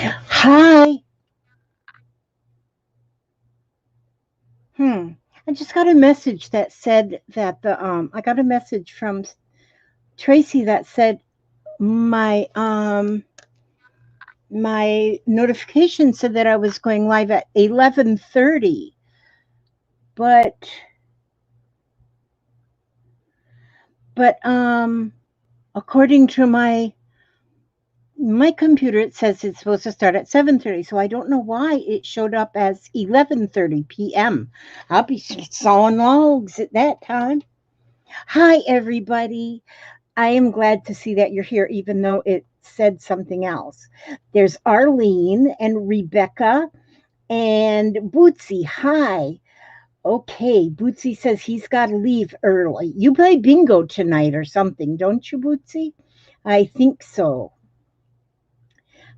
Hi. I just got a message that said that I got a message from Tracy that said my my notification said that I was going live at 11:30, but but according to my computer it says it's supposed to start at 7:30, so I don't know why it showed up as 11:30 p.m. I'll be sawing logs at that time. Hi everybody. I am glad to see that you're here, even though it said something else. There's Arlene and Rebecca and Bootsy. Hi. Okay, Bootsy says he's got to leave early. You play bingo tonight or something, don't you, Bootsy? I think so.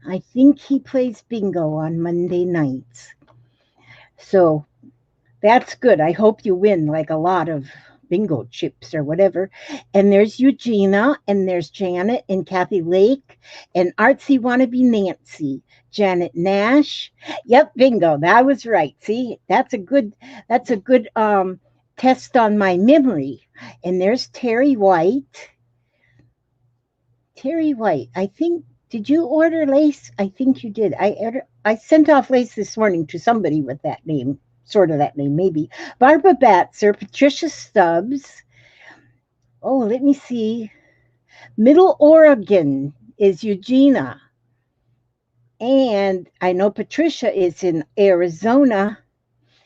I think he plays bingo on Monday nights. So that's good. I hope you win like a lot of bingo chips or whatever. And there's Eugenia, and there's Janet and Kathy Lake, and Artsy Wannabe Nancy, Janet Nash. Yep, bingo. That was right. See, that's a good test on my memory. And there's Terry White. Terry White. I think did you order lace? I think you did. I sent off lace this morning to somebody with that name, sort of that name, maybe. Barbara Batzer, Patricia Stubbs. Oh, let me see. Middle Oregon is Eugenia. And I know Patricia is in Arizona.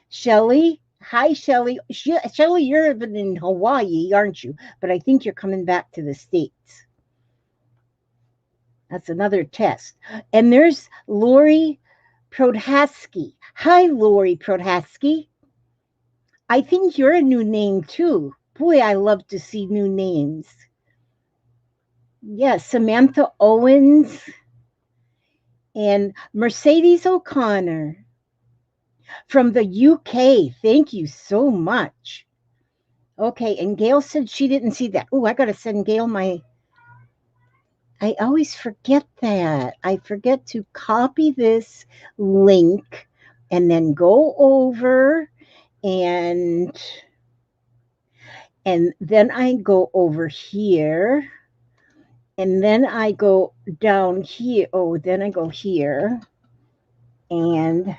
Shelley. Hi, Shelley. Shelley, you're in Hawaii, aren't you? But I think you're coming back to the States. That's another test. And there's Lori Prodhaski. Hi, Lori Prodhaski. I think you're a new name too. Boy, I love to see new names. Yes, Samantha Owens and Mercedes O'Connor from the UK. Thank you so much. Okay, and Gail said she didn't see that. Oh, I got to send Gail my. I always forget that. I forget to copy this link and then go over and then I go over here and then I go down here. Oh, then I go here and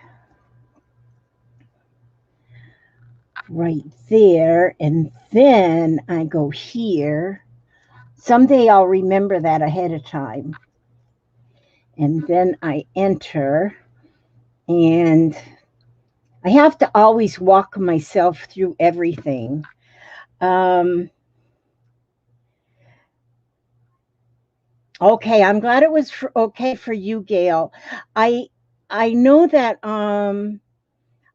right there, and then I go here. Someday I'll remember that ahead of time. And then I enter, and I have to always walk myself through everything. Um, okay, I'm glad it was okay for you, Gail. I I know that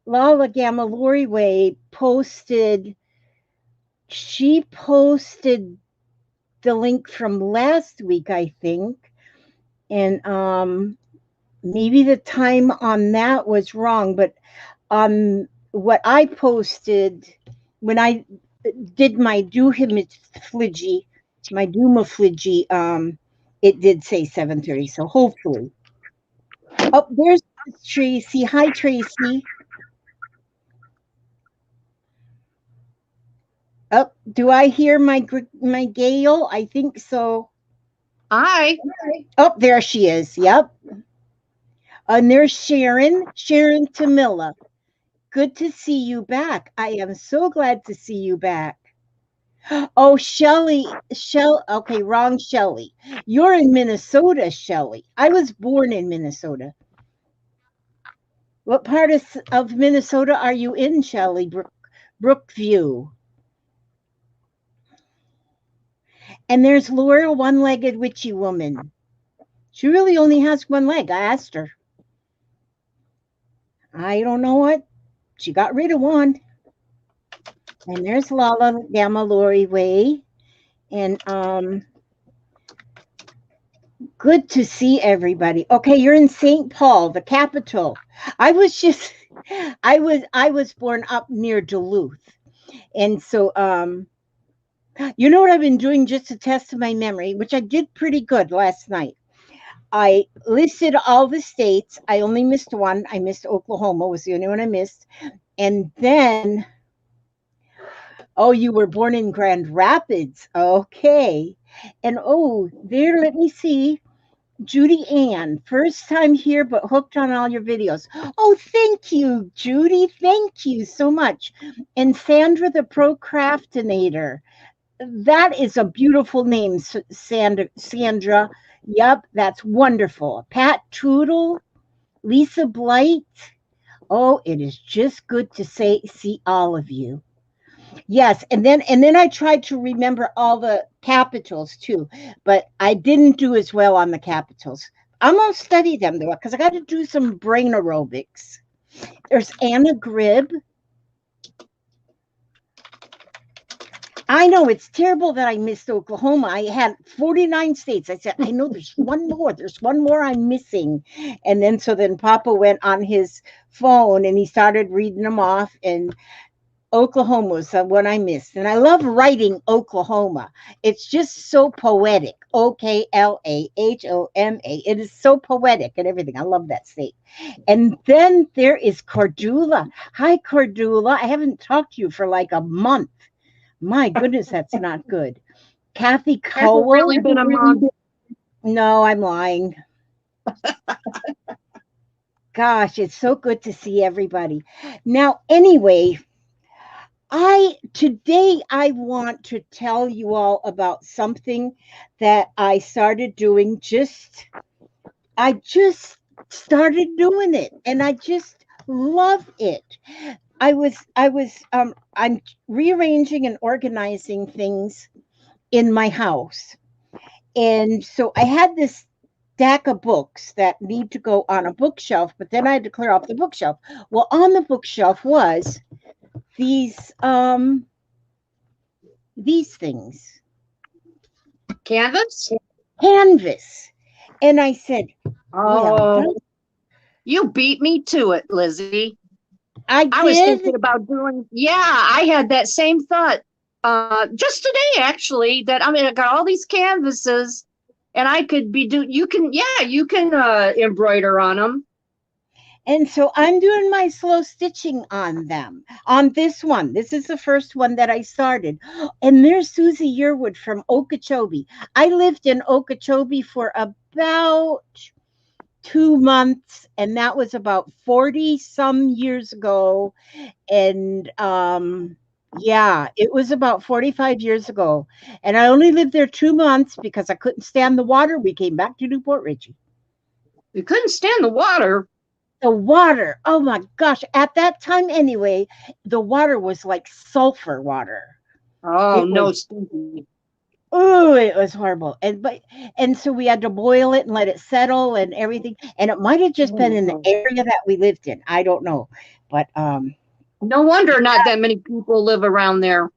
Lala Gamma Lori Way posted. She posted the link from last week, I think, and maybe the time on that was wrong, but what I posted when I did my Duhimafligi, my Dumafligi, it did say 7:30, so hopefully. Oh, there's Tracy. Hi, Tracy. Oh, do I hear my Gail? I think so. Hi. Oh, there she is. Yep. And there's Sharon Tamila. Good to see you back. I am so glad to see you back. Oh, Shelly, okay, wrong Shelly. You're in Minnesota, Shelly. I was born in Minnesota. What part of Minnesota are you in, Shelly? Brookview. And there's Laura, one-legged witchy woman. She really only has one leg. I asked her. I don't know what. She got rid of one. And there's Lala Gamma Lori Way. And good to see everybody. Okay, you're in St. Paul, the capital. I was just I was born up near Duluth. And so you know what I've been doing just to test my memory, which I did pretty good last night. I listed all the states. I only missed one. I missed Oklahoma, was the only one I missed. And then, oh, you were born in Grand Rapids. Okay. And oh, there, let me see. Judy Ann, first time here, but hooked on all your videos. Oh, thank you, Judy. Thank you so much. And Sandra, the Procrastinator. That is a beautiful name, Sandra. Yep, that's wonderful. Pat Toodle, Lisa Blight. Oh, it is just good to see all of you. Yes, and then I tried to remember all the capitals too, but I didn't do as well on the capitals. I'm gonna study them though, because I got to do some brain aerobics. There's Anna Gribb. I know it's terrible that I missed Oklahoma. I had 49 states. I said, I know there's one more. There's one more I'm missing. And then Papa went on his phone and he started reading them off, and Oklahoma was the one I missed. And I love writing Oklahoma. It's just so poetic. Oklahoma. It is so poetic and everything. I love that state. And then there is Cordula. Hi, Cordula. I haven't talked to you for like a month. My goodness, that's not good. Kathy Cowell. Really been a month. No, I'm lying. Gosh, it's so good to see everybody. Now, anyway, today I want to tell you all about something that I started doing. I just started doing it, and I just love it. I'm rearranging and organizing things in my house. And so I had this stack of books that need to go on a bookshelf, but then I had to clear off the bookshelf. Well, on the bookshelf was these things. Canvas? Canvas. And I said, oh, you beat me to it, Lizzie. I was thinking about doing, I had that same thought just today, actually, that I got all these canvases and I could be you can embroider on them. And so I'm doing my slow stitching on them, on this one. This is the first one that I started. And there's Susie Yearwood from Okeechobee. I lived in Okeechobee for about 2 months, and that was about 40 some years ago. And it was about 45 years ago, and I only lived there 2 months because I couldn't stand the water. We came back to Newport Richie. You couldn't stand the water? The water, oh my gosh, at that time anyway, the water was like sulfur water. Stinky. Oh, it was horrible. And so we had to boil it and let it settle and everything. And it might have just been in the area that we lived in. I don't know. But no wonder not that many people live around there.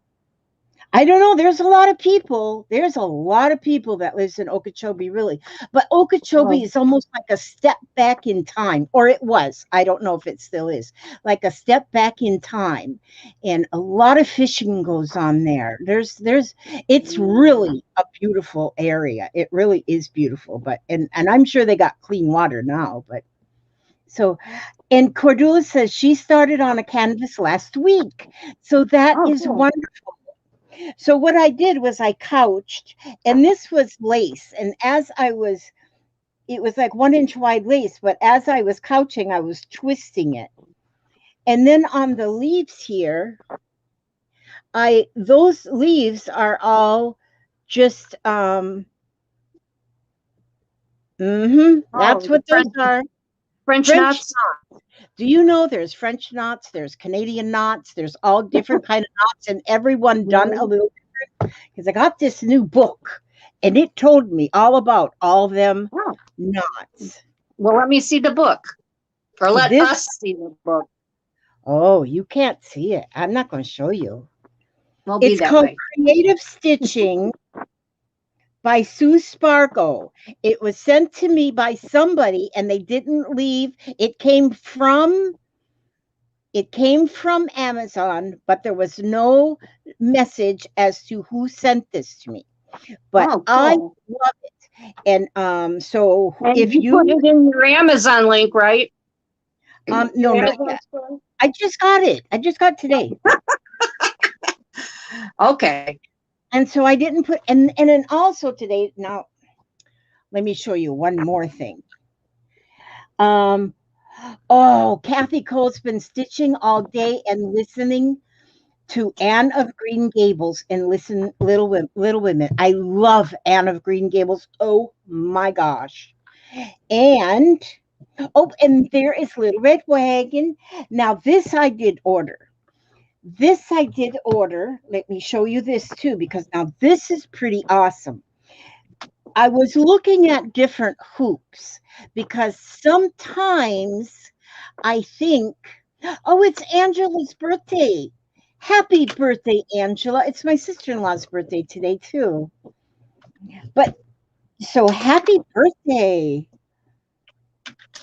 I don't know. There's a lot of people. There's a lot of people that lives in Okeechobee, really. But Okeechobee is almost like a step back in time, or it was. I don't know if it still is. Like a step back in time, and a lot of fishing goes on there. It's really a beautiful area. It really is beautiful. But and I'm sure they got clean water now. But so. And Cordula says she started on a canvas last week. So that is wonderful. So what I did was I couched, and this was lace. And it was like 1 inch wide lace, but as I was couching, I was twisting it. And then on the leaves here, those leaves are all just, that's what those are. French knots. Do you know there's French knots, there's Canadian knots, there's all different kind of knots, and everyone done a little different? Because I got this new book, and it told me all about all them knots. Well, let me see the book. Or let us see the book. Oh, you can't see it. I'm not going to show you. It's called Creative Stitching by Sue Spargo. It was sent to me by somebody, and they didn't leave. It came from Amazon, but there was no message as to who sent this to me. But I love it. And so And if you put you it in your Amazon link, right? no, Your not Amazon yet. store? I just got it. I just got today. Okay. And so I didn't put and then also today now let me show you one more thing. Um oh, Kathy Cole's been stitching all day and listening to Anne of Green Gables and listen Little Women. I love Anne of Green Gables. Oh my gosh. And oh, and there is Little Red Wagon. Now this I did order. This I did order. Let me show you this too, because now this is pretty awesome. I was looking at different hoops because sometimes I think, oh, it's Angela's birthday. Happy birthday, Angela. It's my sister-in-law's birthday today, too. But so happy birthday.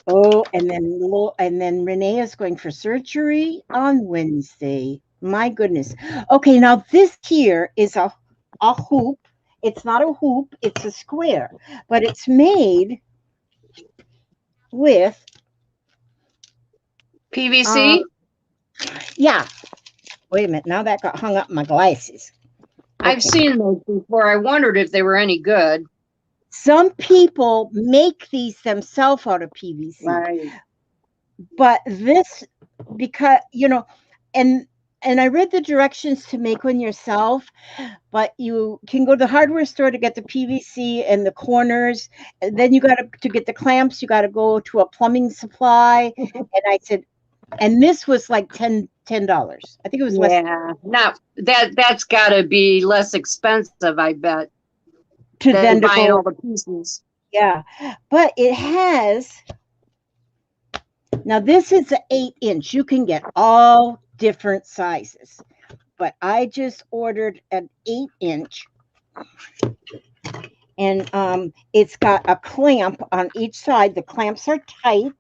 Oh, and then Renee is going for surgery on Wednesday. My goodness. Okay, now this here is a hoop. It's not a hoop, it's a square, but it's made with PVC? yeah. Wait a minute. Now that got hung up in my glasses. I've seen those before. I wondered if they were any good. Some people make these themselves out of PVC. Right. But this, because and I read the directions to make one yourself, but you can go to the hardware store to get the PVC and the corners. And then you got to get the clamps. You got to go to a plumbing supply. And I said, and this was like $10. I think it was less. Yeah. Now that's got to be less expensive, I bet, To than then to buying go. all the pieces. Yeah, but it has. Now this is an 8-inch. You can get all different sizes, but I just ordered an 8-inch, and it's got a clamp on each side. The clamps are tight.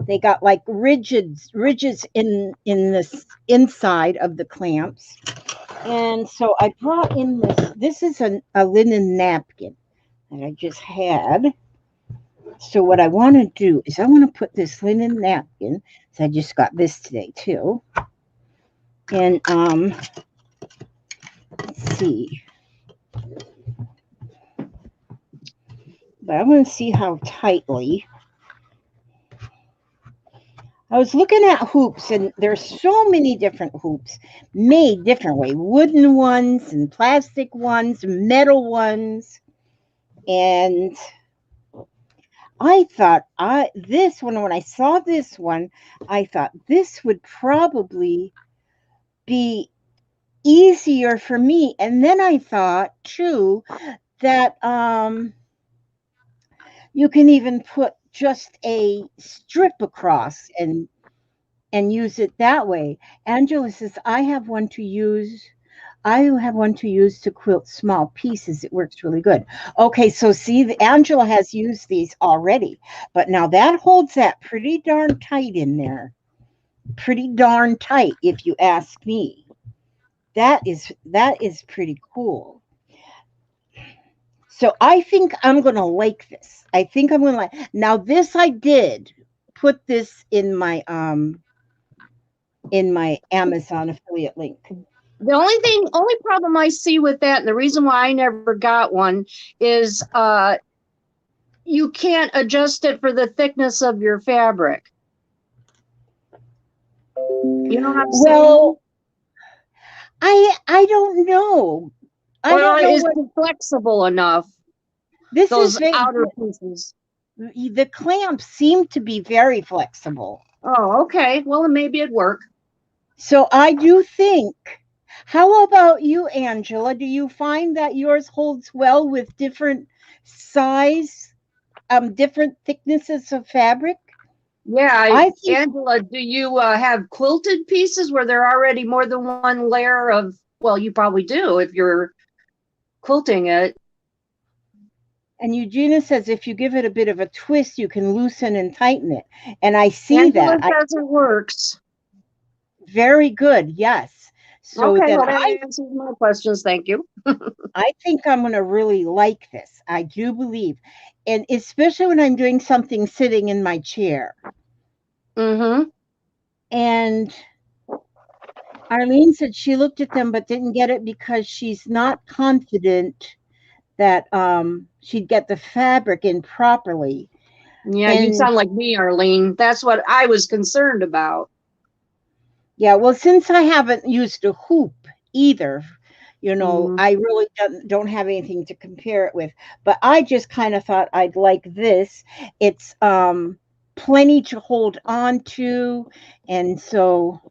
They got like ridges in the inside of the clamps, and so I brought in this. This is a linen napkin that I just had. So what I want to do is I want to put this linen napkin. So I just got this today too. And let's see. But I want to see how tightly. I was looking at hoops, and there's so many different hoops made different way. Wooden ones and plastic ones, metal ones. And I thought when I saw this one, I thought this would probably be easier for me. And then I thought too that you can even put just a strip across and use it that way. Angela says I have one to use to quilt small pieces. It works really good. Okay, so see, Angela has used these already, but now that holds that pretty darn tight in there. Pretty darn tight, if you ask me. That is pretty cool. So I think I'm gonna like this. I think I'm gonna like. Now this I did put this in my Amazon affiliate link. The only problem I see with that, and the reason why I never got one, is you can't adjust it for the thickness of your fabric. You know what I'm Well, I don't know. Or is it flexible enough? This Those is outer pieces. The clamps seem to be very flexible. Oh, okay. Well, then maybe it'd work. So I do think. How about you, Angela? Do you find that yours holds well with different size, different thicknesses of fabric? Yeah, Angela, do you have quilted pieces where there are already more than one layer of? Well, you probably do if you're quilting it. And Eugenia says if you give it a bit of a twist, you can loosen and tighten it. And I see Angela that. says it works. Very good. Yes. So Okay, then well, that answers my questions. Thank you. I think I'm going to really like this. I do believe. And especially when I'm doing something sitting in my chair. Mm-hmm. And Arlene said she looked at them but didn't get it because she's not confident that she'd get the fabric in properly. Yeah, you And sound like me, Arlene. That's what I was concerned about. yeah, well, since I haven't used a hoop either, Mm. I really don't have anything to compare it with. But I just kind of thought I'd like this. It's plenty to hold on to, and so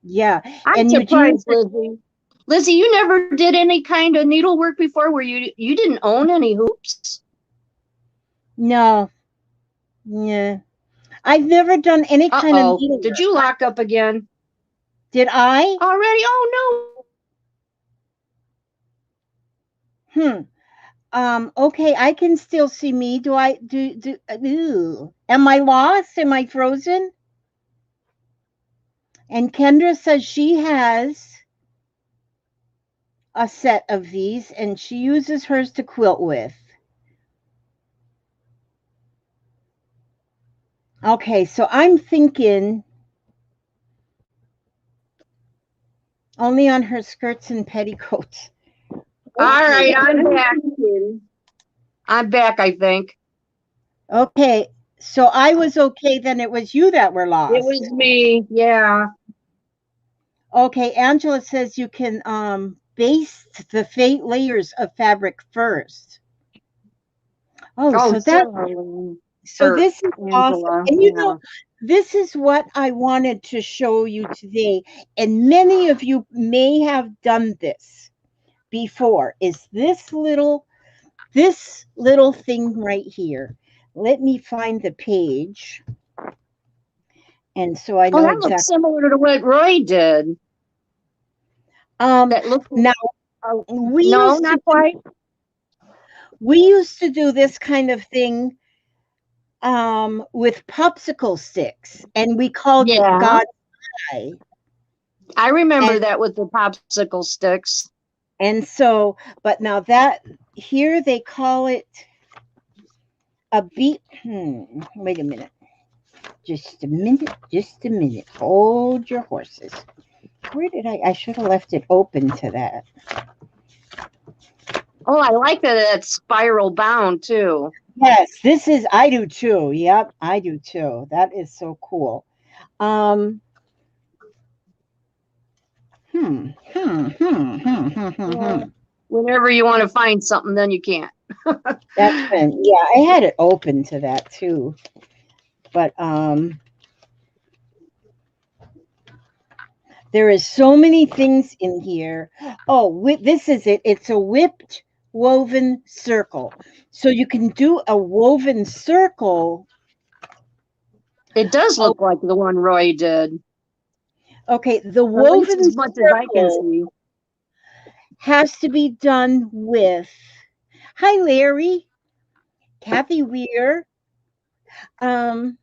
yeah. I'm And Eugene surprised, Lizzie. Lizzie, you never did any kind of needlework before where you didn't own any hoops? no, yeah, I've never done any kind of Uh-oh. Did needlework. you lock up again? Did I? Already? Oh, no. Hmm. Okay, I can still see me. Do I do ew. Am I lost? Am I frozen? And Kendra says she has a set of these and she uses hers to quilt with. Okay, so I'm thinking only on her skirts and petticoats. All Okay. right, I'm back. I'm back, I think. Okay, so I was okay, then it was you that were It lost. was me. Yeah. Okay, Angela says you can baste the fate layers of fabric first. Oh, Oh, so that sorry. so Or this is awesome. Angela. And Yeah. this is what I wanted to show you today. And many of you may have done this before. Is this little thing right here. Let me find the page. And so I Oh, know that looks exactly. similar to what Roy did. That looked, Now no, not quite. we used to do this kind of thing with popsicle sticks, and we called it Yeah. God's eye. I And remember that with the popsicle sticks. so, but now that here they call it a beat. Wait a minute. Just a minute. Just a minute. Hold your horses. Where did I should have left it open to that. Oh, I like that it's spiral bound too. Yes, I do too. Yep, I do too. That is so cool. Um, hmm, hmm, hmm, hmm, hmm, hmm, Yeah. hmm. Whenever you want to find something, then you can't. That's been, yeah, I had it open to that too. But there is so many things in here. Oh, this is it. It's a whipped woven circle. So you can do a woven circle. It does Oh, look like the one Roy did, okay, the at least woven as much as I can circle see. has to be done with. Hi, Larry, Kathy Weir. Um,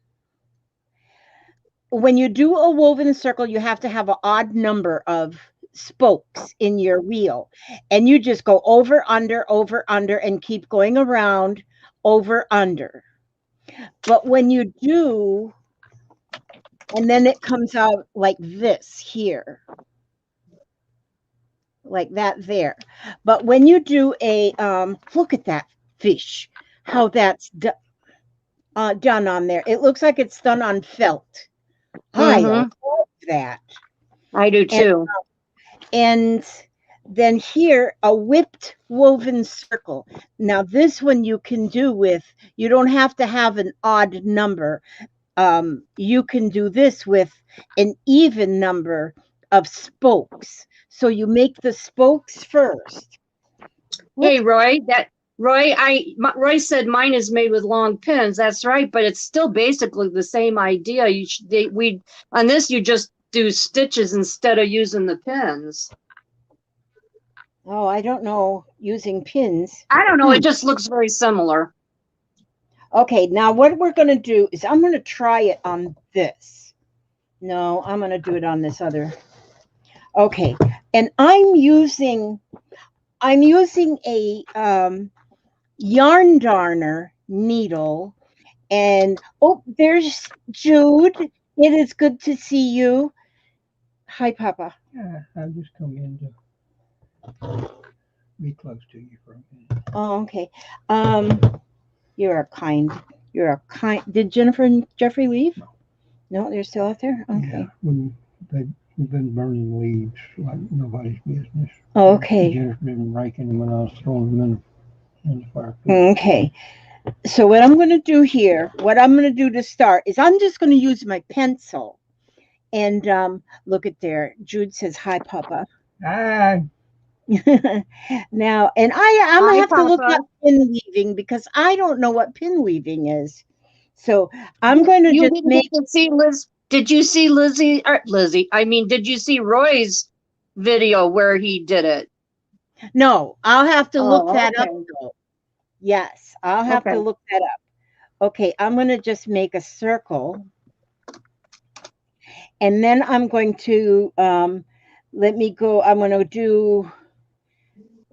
when you do a woven circle, you have to have an odd number of spokes in your wheel. And you just go over, under, and keep going around, over, under. But when you do, and then it comes out like this here, like that there. But when you do a, look at that fish, how that's done on there. It looks like it's done on felt. I Mm-hmm. love that. I do And too. and then here a whipped woven circle. Now this one you can do with, you don't have to have an odd number. You can do this with an even number of spokes. So you make the spokes first. Hey, Look, Roy, Roy said mine is made with long pins. That's right, but it's still basically the same idea. We on this you just do stitches instead of using the pins. oh, I don't know, using pins. I don't know. It just looks very similar. Okay, now what we're going to do is I'm going to try it on this. No, I'm going to do it on this other. Okay, And I'm using a yarn darner needle. And oh, there's Jude. It is good to see you. Hi, Papa. Yeah, I've just come in to be close to you for a minute. Oh, okay. You're a kind. You're a kind. Did Jennifer and Jeffrey leave? No. No, they're still out there. Okay. Yeah, when we've been burning leaves like nobody's business. Oh, okay. Jennifer's been raking them when I was throwing them in the fire pit. Okay. So what I'm going to do here, what I'm going to do to start is I'm just going to use my pencil. And look at there. Jude says, hi, Papa. Ah, Now, and I'm going to Hi, have to look Papa. up pin weaving because I don't know what pin weaving is. So I'm going to You just didn't make. get to see Liz. Did you see Lizzie or Lizzie? I mean, did you see Roy's video where he did it? No, I'll have to look Oh, that up. okay. Though. Yes, I'll have to Okay. look that up. Okay, I'm going to just make a circle. And then I'm going to, let me go, I'm going to do,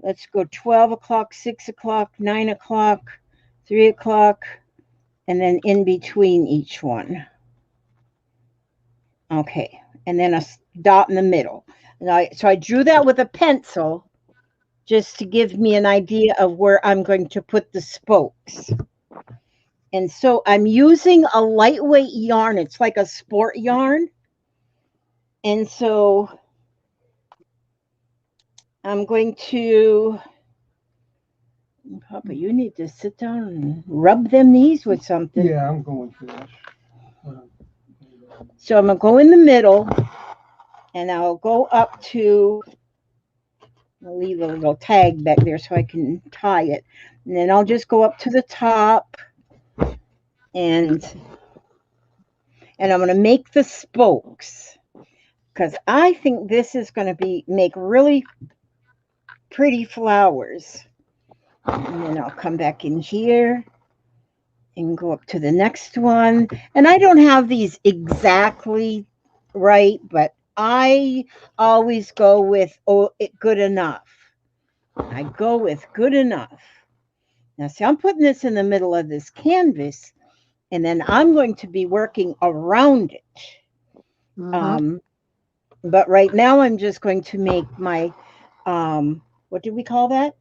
let's go 12 o'clock, 6 o'clock, 9 o'clock, 3 o'clock, and then in between each one. Okay, and then a dot in the middle. So I drew that with a pencil just to give me an idea of where I'm going to put the spokes. And so I'm using a lightweight yarn. It's like a sport yarn. And so I'm going to, Papa, you need to sit down and rub them knees with something. yeah, I'm going for this. So I'm going to go in the middle and I'll go up to, I'll leave a little tag back there so I can tie it. And then I'll just go up to the top and I'm going to make the spokes because I think this is going to make really pretty flowers. And then I'll come back in here and go up to the next one. And I don't have these exactly right, but I always go with good enough. I go with good enough. Now, see, I'm putting this in the middle of this canvas, and then I'm going to be working around it. Mhm. But right now, I'm just going to make my, what do we call that?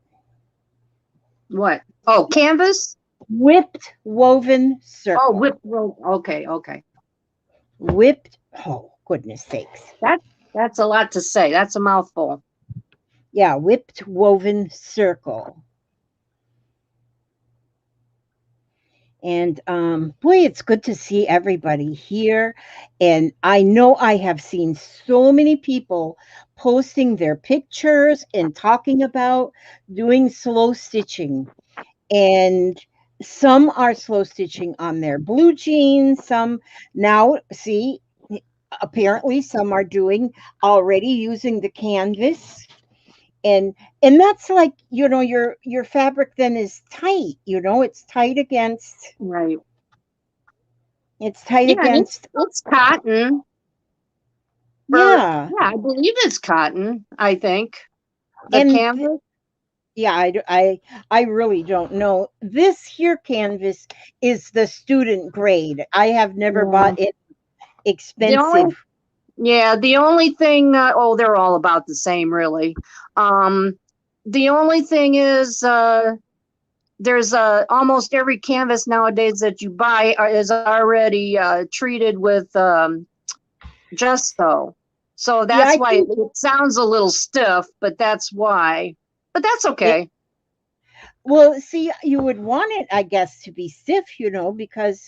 What? Oh, canvas? Whipped woven circle. Oh, whip rope. Okay, okay. Whipped, oh, goodness sakes. That's a lot to say. That's a mouthful. Yeah, whipped woven circle. And boy, it's good to see everybody here. And I know I have seen so many people posting their pictures and talking about doing slow stitching. And some are slow stitching on their blue jeans. Some now, see, apparently some are doing already using the canvas. And that's like, your fabric then is tight, it's tight against. Right. It's tight Yeah, and against. it's cotton. Yeah. Yeah, I believe it's cotton, I think. The And canvas. yeah, I really don't know. This here canvas is the student grade. I have never Yeah. bought it expensive. The only thing, oh, they're all about the same, really. The only thing is, there's almost every canvas nowadays that you buy is already treated with gesso. So Yeah, that's I why think it sounds a little stiff, but that's why. But that's okay. well, see, you would want it, I guess, to be stiff, because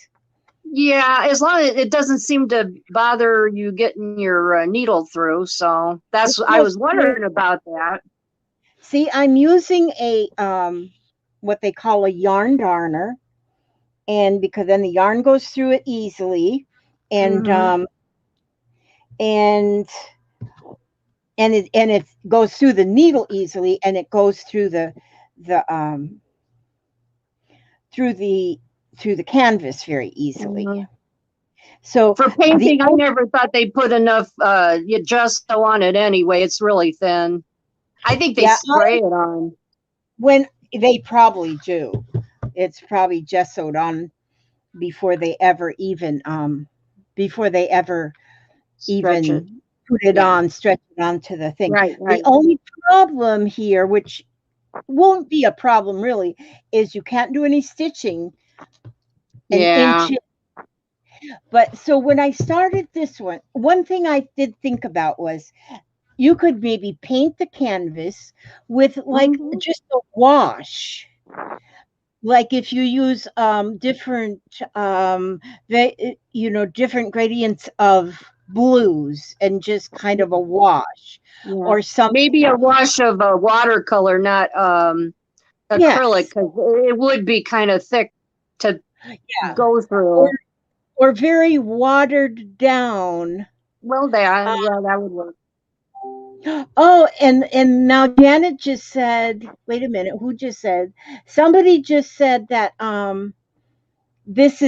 Yeah, as long as it doesn't seem to bother you getting your needle through. So that's, I was wondering about that. see, I'm using a what they call a yarn darner, and because then the yarn goes through it easily, and and it goes through the needle easily, and it goes through the through the canvas very easily. So For painting, I never thought they put enough gesso on it anyway. It's really thin. I think they spray it on. When they probably do. It's probably gessoed on before they ever even Stretch it. put it on, stretch it onto the thing. Right. The only problem here, which won't be a problem really, is you can't do any stitching an inch. But so when I started this one thing I did think about was you could maybe paint the canvas with like just a wash. Like if you use different different gradients of blues and just kind of a wash or something. Maybe a wash of watercolor, not acrylic, because it would be kind of thick to go through. Or very watered down. Well, that would work. Oh, and now Janet just said, wait a minute, who just said? Somebody just said that this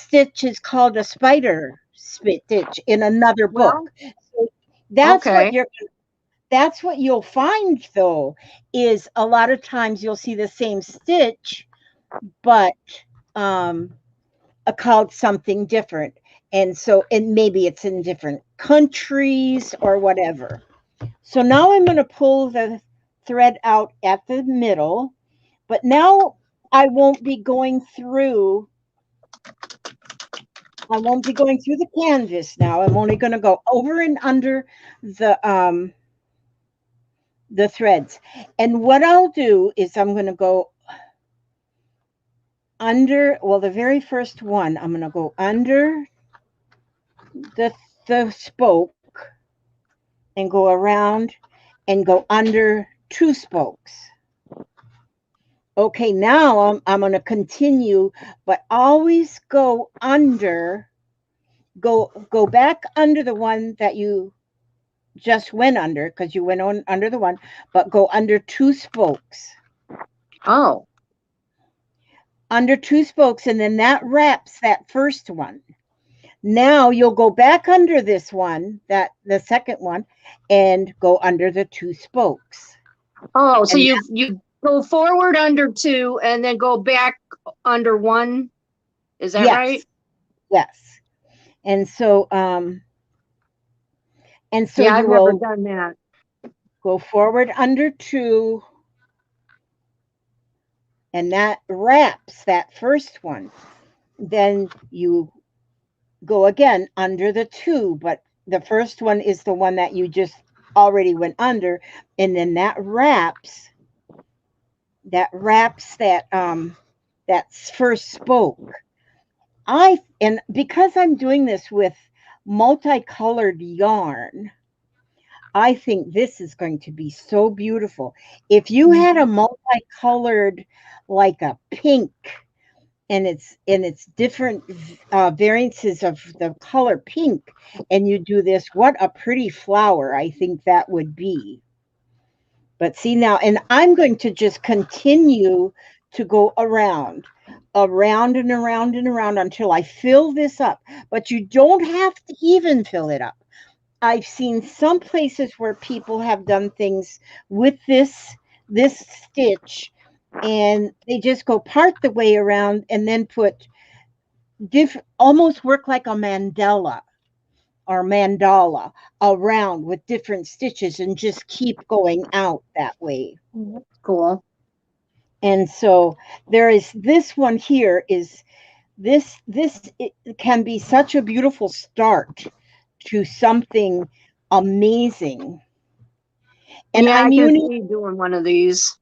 stitch is called a spider stitch in another book. So that's what you'll find though, is a lot of times you'll see the same stitch, but called something different. And maybe it's in different countries or whatever. So now I'm going to pull the thread out at the middle, but now I won't be going through the canvas now. I'm only going to go over and under the threads. And what I'll do is I'm going to go under, well, the very first one, I'm going to go under the spoke and go around and go under 2 spokes. Okay, now I'm going to continue, but always go back under the one that you just went under, because you went on under the one, but go under 2 spokes. Oh. Under 2 spokes, and then that wraps that first one. Now you'll go back under this one, the second one, and go under the 2 spokes. Oh, so you go forward under 2 and then go back under 1. Is that right? Yes. And so I've never done that. Go forward under 2, and that wraps that first one. Then you go again under the 2, but the first one is the one that you just already went under, and then that wraps that first spoke. And because I'm doing this with multicolored yarn, I think this is going to be so beautiful. If you had a multicolored, like a pink, and it's different variances of the color pink, and you do this, what a pretty flower I think that would be. But see now, and I'm going to just continue to go around and around and around until I fill this up. But you don't have to even fill it up. I've seen some places where people have done things with this stitch, and they just go part the way around and then put almost work like a mandala around with different stitches and just keep going out that way. That's cool. And so there is this one here, is this it can be such a beautiful start to something amazing. And I'm doing one of these.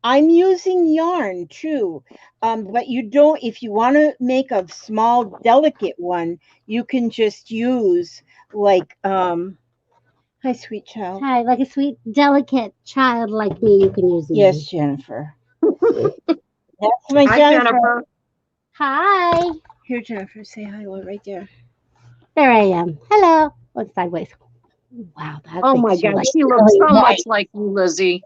I'm using yarn too, but you don't, if you want to make a small delicate one, you can just use like hi sweet child. Hi, like a sweet delicate child like me, you can use these. Yes, Jennifer. That's my Jennifer. Hi. Here, Jennifer, say hi. Right there. There I am. Hello. Look sideways. Wow, that's oh my God, she looks so much like you, Lizzie.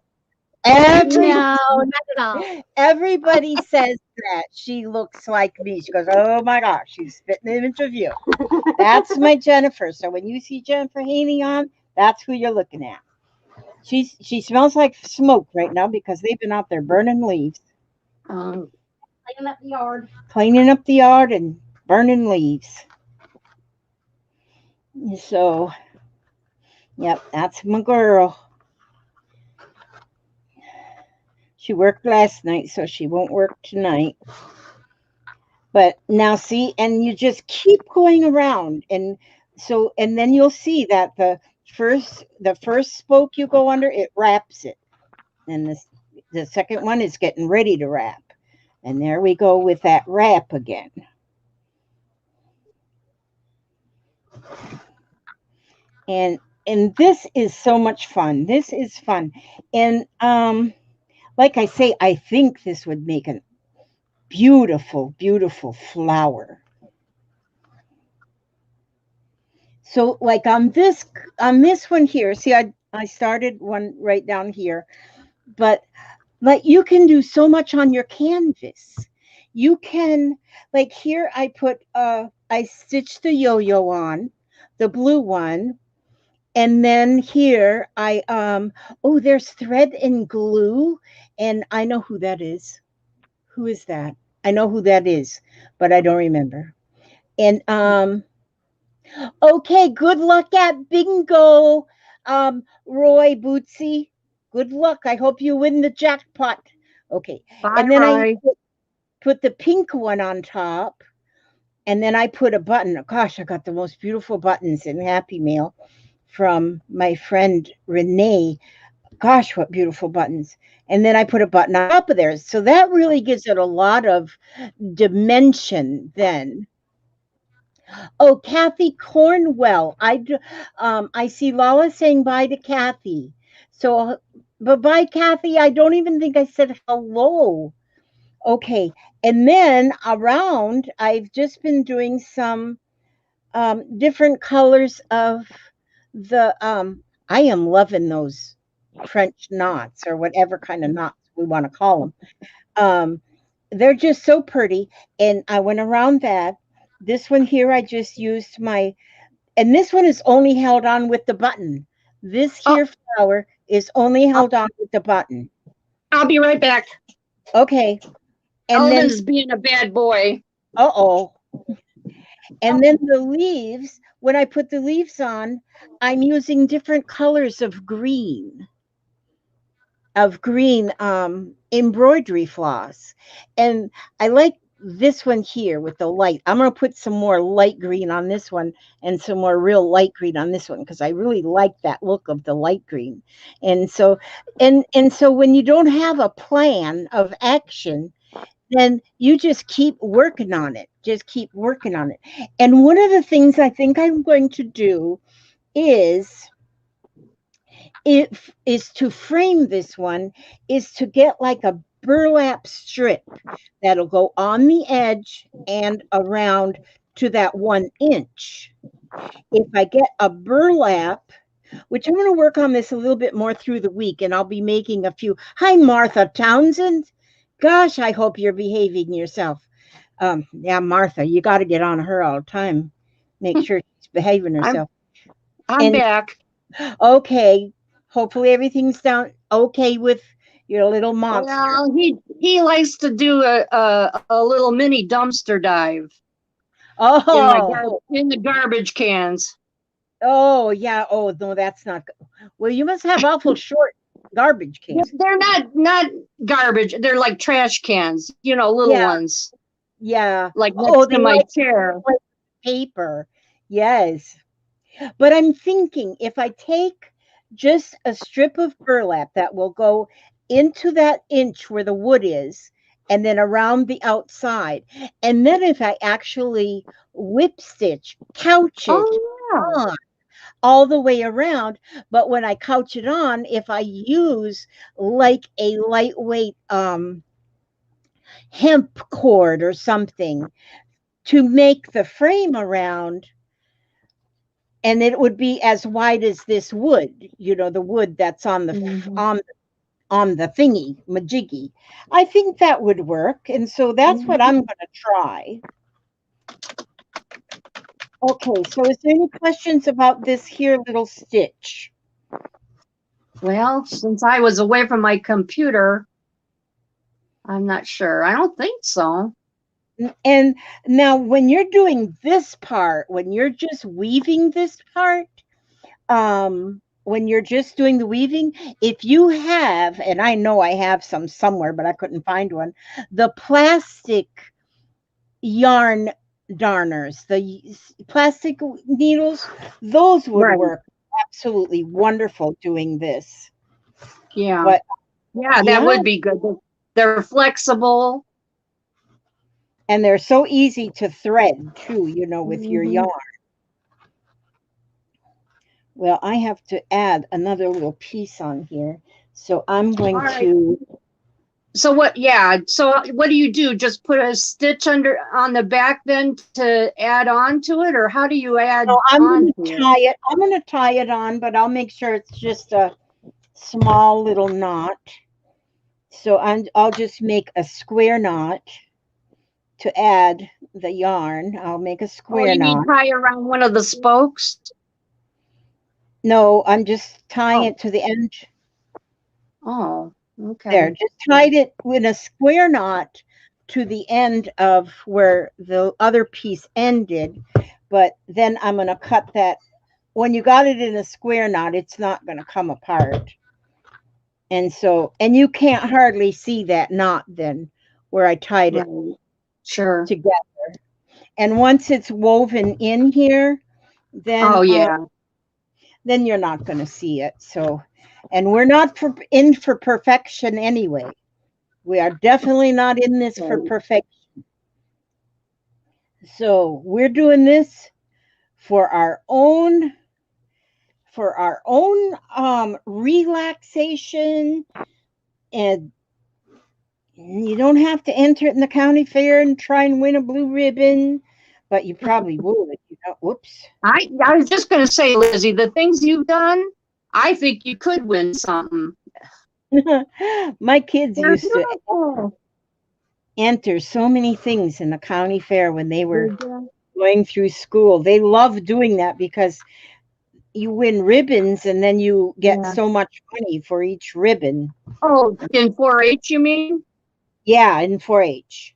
Every, No, not at all. everybody says that she looks like me. She goes, "Oh my gosh, she's fitting an interview." That's my Jennifer. So when you see Jennifer Haney on, that's who you're looking at. She smells like smoke right now because they've been out there burning leaves, Clean up the yard. cleaning up the yard and burning leaves. So, yep, that's my girl. She worked last night, so she won't work tonight. But now see, and you just keep going around, and so, and then you'll see that the first spoke you go under, it wraps it, and the second one is getting ready to wrap, and there we go with that wrap again. And this is so much fun. This is fun, and like I say, I think this would make a beautiful, beautiful flower. So like on this one here, see, I started one right down here, but like you can do so much on your canvas. You can, like here I stitched the yo-yo on, the blue one, and then here oh, there's thread and glue, and I know who that is. Who is that? I know who that is, but I don't remember. And okay, good luck at bingo, Roy Bootsy. Good luck. I hope you win the jackpot. Okay, Bye, and then I Roy. put the pink one on top, and then I put a button. Gosh, I got the most beautiful buttons in Happy Mail from my friend Renee. Gosh, what beautiful buttons. And then I put a button on top of there. So that really gives it a lot of dimension then. Oh, Kathy Cornwell. I see Lala saying bye to Kathy. So, but bye, Kathy. I don't even think I said hello. Okay. And then around, I've just been doing some different colors of the. I am loving those French knots or whatever kind of knots we want to call them. Um, they're just so pretty. And I went around that. This one here, I just used and this one is only held on with the button. This Oh, here flower is only I'll, held on with the button. I'll be right back. Okay. And then, Elvin's being a bad boy. uh-oh. And then the leaves, when I put the leaves on, I'm using different colors of green embroidery floss. And I like this one here with the light. I'm going to put some more light green on this one and some more real light green on this one because I really like that look of the light green. And so and so when you don't have a plan of action, then you just keep working on it. Just keep working on it. And one of the things I think I'm going to do is it is to frame this one is to get like a burlap strip that'll go on the edge and around to that 1 inch. If I get a burlap, which I'm going to work on this a little bit more through the week, and I'll be making a few. Hi, Martha Townsend. Gosh, I hope you're behaving yourself. Yeah, Martha, you got to get on her all the time. Make sure she's behaving I'm herself. I'm And back. okay, hopefully everything's down okay with your little monster. Well, he likes to do a little mini dumpster dive Oh, in the garbage cans. oh yeah. Oh no, that's not good. Well, you must have awful short garbage cans. They're not garbage. They're like trash cans, little Yeah, ones, yeah. like Oh, next to they my like chair. paper. Yes. But I'm thinking if I take just a strip of burlap that will go into that inch where the wood is, and then around the outside, and then if I actually whip stitch, couch it Oh on all the way around, but when I couch it on, if I use like a lightweight hemp cord or something to make the frame around, and it would be as wide as this wood, the wood that's on yeah. on on the thingy, majiggy. I think that would work. And so that's what I'm going to try. Okay, so is there any questions about this here little stitch? Well, since I was away from my computer, I'm not sure. I don't think so. And now when you're doing this part, when you're just weaving this part, when you're just doing the weaving, if you have, and I know I have some somewhere, but I couldn't find one, the plastic yarn darners, the plastic needles, those would Right. work absolutely wonderful doing this. Yeah. But yeah, that would be good. They're flexible. And they're so easy to thread too, you know, with your yarn. Well, I have to add another little piece on here. So I'm going to. So what, so what do you do? Just put a stitch on the back then to add on to it? Or how do you add I'm on going to tie it. I'm going to tie it on, but I'll make sure it's just a small little knot. So I'll just make a square knot to add the yarn. I'll make a square knot. You tie around one of the spokes? No, I'm just tying it to the end. Oh, okay. There, just tied it with a square knot to the end of where the other piece ended. But then I'm going to cut that. When you got it in a square knot, it's not going to come apart. And so, and you can't hardly see that knot then where I tied it together. And once it's woven in here, then then you're not going to see it. So, and we're not in for perfection anyway. We are definitely not in this for perfection. So we're doing this for our own relaxation, and you don't have to enter it in the county fair and try and win a blue ribbon, but you probably would. You know, whoops. I was just going to say, Lizzie, the things you've done, I think you could win something. My kids used to enter so many things in the county fair when they were going through school. They love doing that because you win ribbons and then you get so much money for each ribbon. Oh, in 4-H, you mean? Yeah, in 4-H.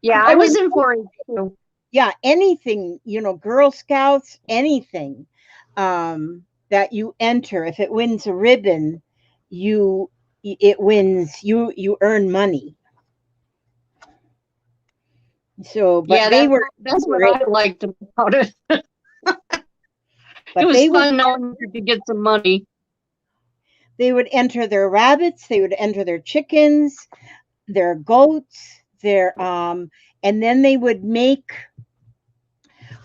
Yeah, I was in 4-H too. Yeah, anything, you know, Girl Scouts, anything that you enter, if it wins a ribbon, you earn money. So, but that's what I liked about it. It was fun knowing you could get some money. They would enter their rabbits, they would enter their chickens, their goats, and then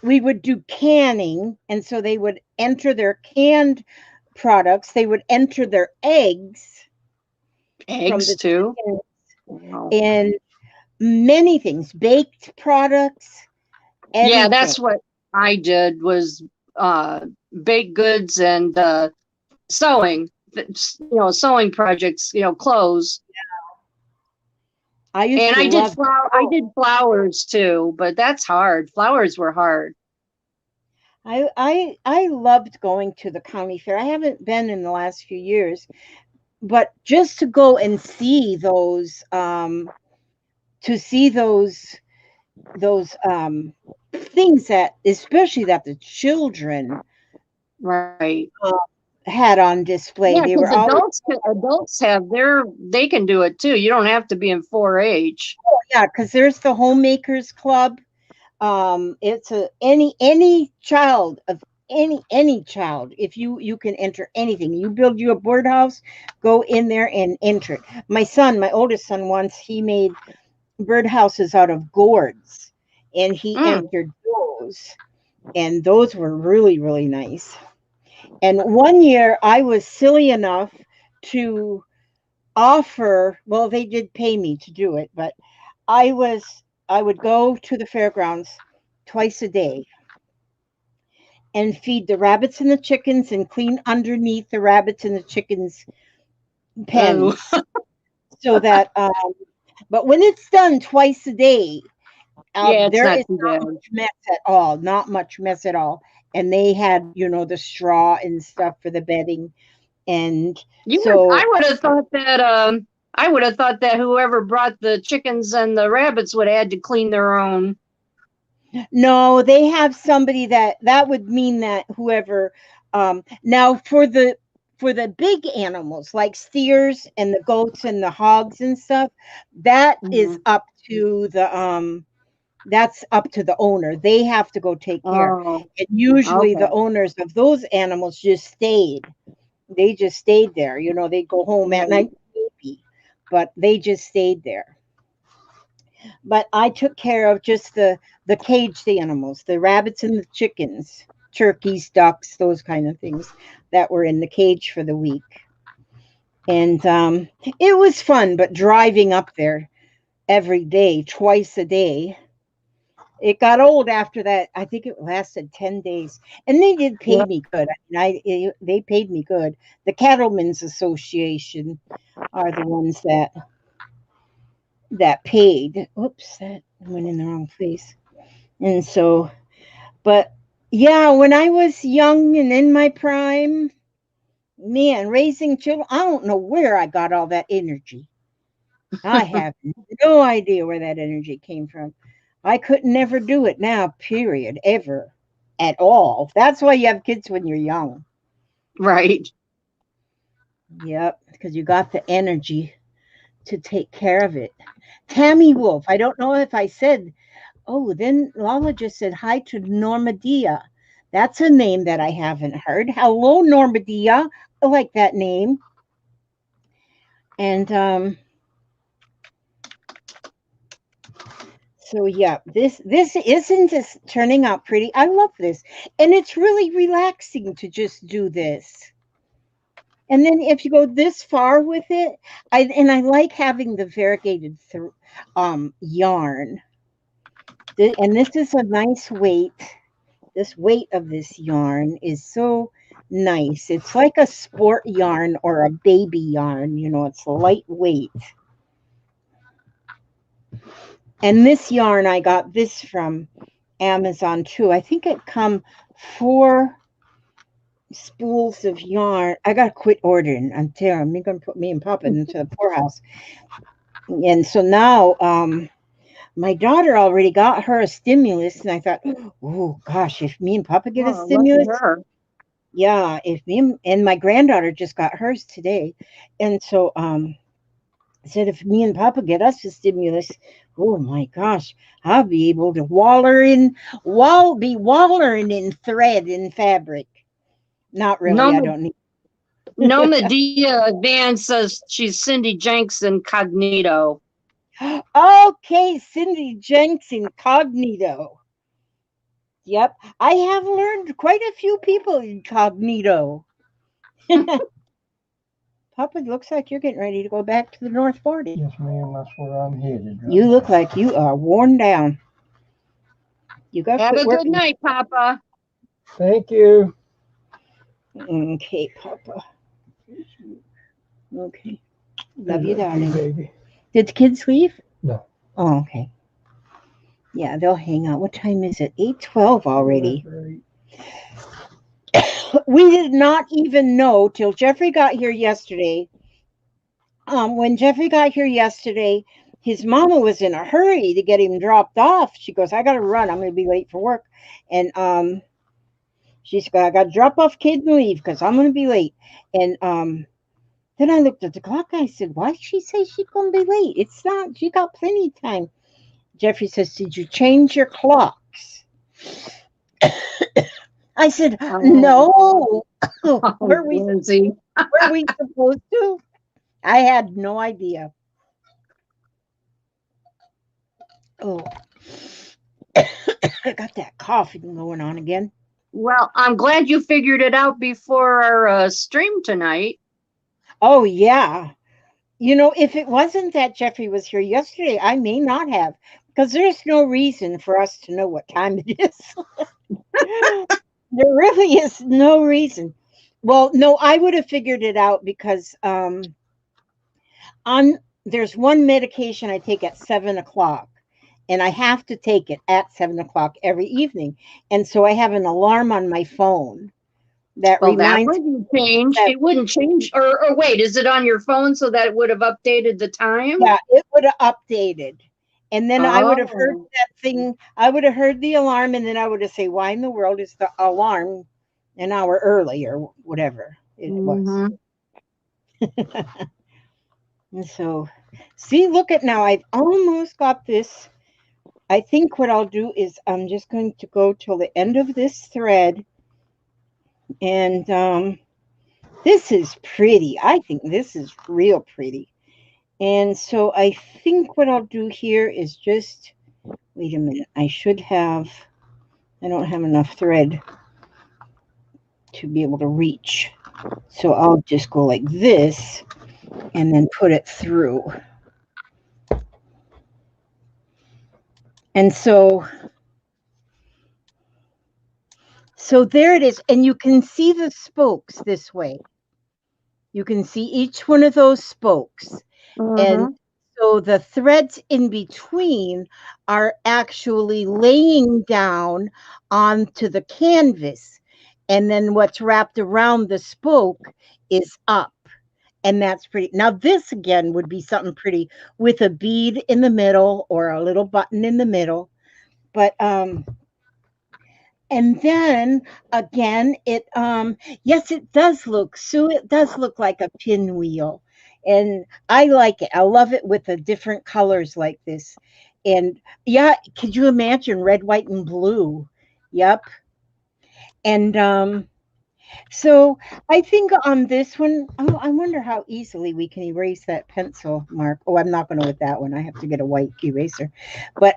we would do canning, and so they would enter their canned products, they would enter their eggs too. Wow. And many things, baked products. Everything. Yeah, that's what I did, was baked goods and sewing, sewing projects, clothes. Yeah. I did flowers too, but that's hard. Flowers were hard. I loved going to the county fair. I haven't been in the last few years, but just to go and see those things that, especially that the children had on display. Yeah, they were adults they can do it too. You don't have to be in 4-H. Oh, yeah, because there's the Homemakers Club. It's any child of any child. If you can enter anything, you build you a birdhouse, go in there and enter it. My oldest son, once he made birdhouses out of gourds, and he entered those, and those were really, really nice. And one year I was silly enough to offer, well, they did pay me to do it, but I would go to the fairgrounds twice a day and feed the rabbits and the chickens and clean underneath the rabbits and the chickens' pens, Oh. so that but when it's done twice a day, Yeah, it's there not is too not bad. much mess at all, not much mess at all. And they had, the straw and stuff for the bedding. And so, I would have thought that I would have thought that whoever brought the chickens and the rabbits would have had to clean their own. no, they have somebody that would mean that whoever, now for the big animals like steers and the goats and the hogs and stuff, that is Mhm. up to the that's up to the owner. They have to go take care. Oh, And usually the okay. owners of those animals just stayed. They just stayed there. They go home at Right. night, maybe, but they just stayed there. But I took care of just the caged animals, the rabbits and the chickens, turkeys, ducks, those kind of things that were in the cage for the week. And it was fun, but driving up there every day, twice a day, it got old after that. I think it lasted 10 days. And they did pay Yep. me good. They paid me good. The Cattlemen's Association are the ones that paid. Oops, that went in the wrong place. And so, but yeah, when I was young and in my prime, man, raising children, I don't know where I got all that energy. I have no idea where that energy came from. I could never do it now, period, ever, at all. That's why you have kids when you're young. Right. Yep, because you got the energy to take care of it. Tammy Wolf, I don't know if I said, oh, then Lala just said hi to Normadia. That's a name that I haven't heard. Hello, Normadia. I like that name. And so yeah, this isn't just turning out pretty. I love this. And it's really relaxing to just do this. And then if you go this far with it, I like having the variegated yarn. And this is a nice weight. This weight of this yarn is so nice. It's like a sport yarn or a baby yarn, it's lightweight. And this yarn, I got this from Amazon too. I think it come 4 spools of yarn. I gotta quit ordering. I'm telling you, I'm gonna put me and Papa into the poorhouse. And so now, my daughter already got her a stimulus, and I thought, oh gosh, if me and Papa get a Oh, lucky stimulus, her. yeah. If and my granddaughter just got hers today, and so I said if me and Papa get us a stimulus, oh my gosh, I'll be able to be wallering in thread and fabric. Not really. I Noma, don't need. Nomadia Van says she's Cindy Jenks incognito. Okay, Cindy Jenks incognito. Yep, I have learned quite a few people incognito. Papa, looks like you're getting ready to go back to the North 40. Yes, ma'am, that's where I'm headed. Right You now. look like you are worn down. You got to Have quit a good working. night, Papa. Thank you. Okay, Papa. Okay. Love you, Good darling. baby. Did the kids leave? No. Oh, okay. Yeah, they'll hang out. What time is it? 8:12 already. That's right. We did not even know till Jeffrey got here yesterday. When Jeffrey got here yesterday, his mama was in a hurry to get him dropped off. She goes, I gotta run. I'm gonna be late for work. And she's got I gotta drop off kid and leave because I'm gonna be late. And then I looked at the clock. I said, why did she say she's gonna be late? It's not, she got plenty of time. Jeffrey says, did you change your clocks? I said, no. Were we Lindsay. supposed to? I had no idea. Oh, I got that coughing going on again. Well, I'm glad you figured it out before our stream tonight. Oh, yeah. If it wasn't that Jeffrey was here yesterday, I may not have, because there's no reason for us to know what time it is. There really is no reason. Well, no, I would have figured it out because There's one medication I take at 7 o'clock, and I have to take it at 7 o'clock every evening. And so I have an alarm on my phone that Well, that reminds me wouldn't change. that, It wouldn't change. Or wait, is it on your phone so that it would have updated the time? yeah, it would have updated. And then I would have heard Oh. that thing. I would have heard the alarm, and then I would have say, "Why in the world is the alarm an hour early or whatever it was?" Mm-hmm. And so, see, look at now. I've almost got this. I think what I'll do is I'm just going to go till the end of this thread, and this is pretty. I think this is real pretty. And so I think what I'll do here is just, wait a minute. I don't have enough thread to be able to reach. So I'll just go like this and then put it through. And so there it is. And you can see the spokes this way. You can see each one of those spokes. And Mm-hmm. so the threads in between are actually laying down onto the canvas. And then what's wrapped around the spoke is up. And that's pretty. Now, this again would be something pretty with a bead in the middle or a little button in the middle. But and then again, yes, it does look, Sue, it does look like a pinwheel. And I like it. I love it with the different colors like this. And yeah, could you imagine red, white, and blue? Yep. And so I think on this one, oh, I wonder how easily we can erase that pencil mark. Oh, I'm not going to with that one. I have to get a white eraser. But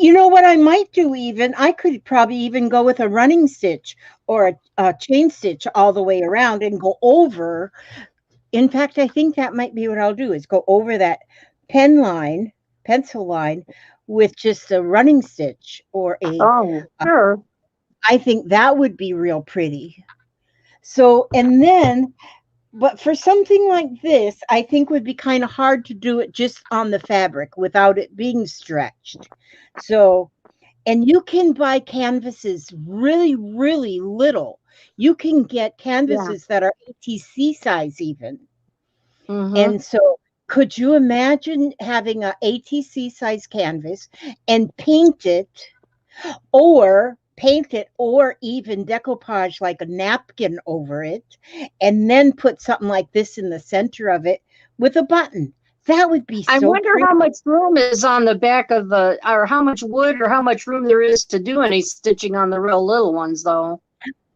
you know what I might do even? I could probably even go with a running stitch or a chain stitch all the way around and go over. In fact, I think that might be what I'll do is go over that pencil line with just a running stitch or Oh, sure. I think that would be real pretty. So, and then, but for something like this, I think would be kind of hard to do it just on the fabric without it being stretched. So, and you can buy canvases really, really little. You can get Yeah. canvases that are ATC size even. Mm-hmm. And so could you imagine having a ATC size canvas and paint it or even decoupage like a napkin over it and then put something like this in the center of it with a button? That would be I so wonder pretty. how much room is on the back of the, or how much wood or how much room there is to do any stitching on the real little ones, though.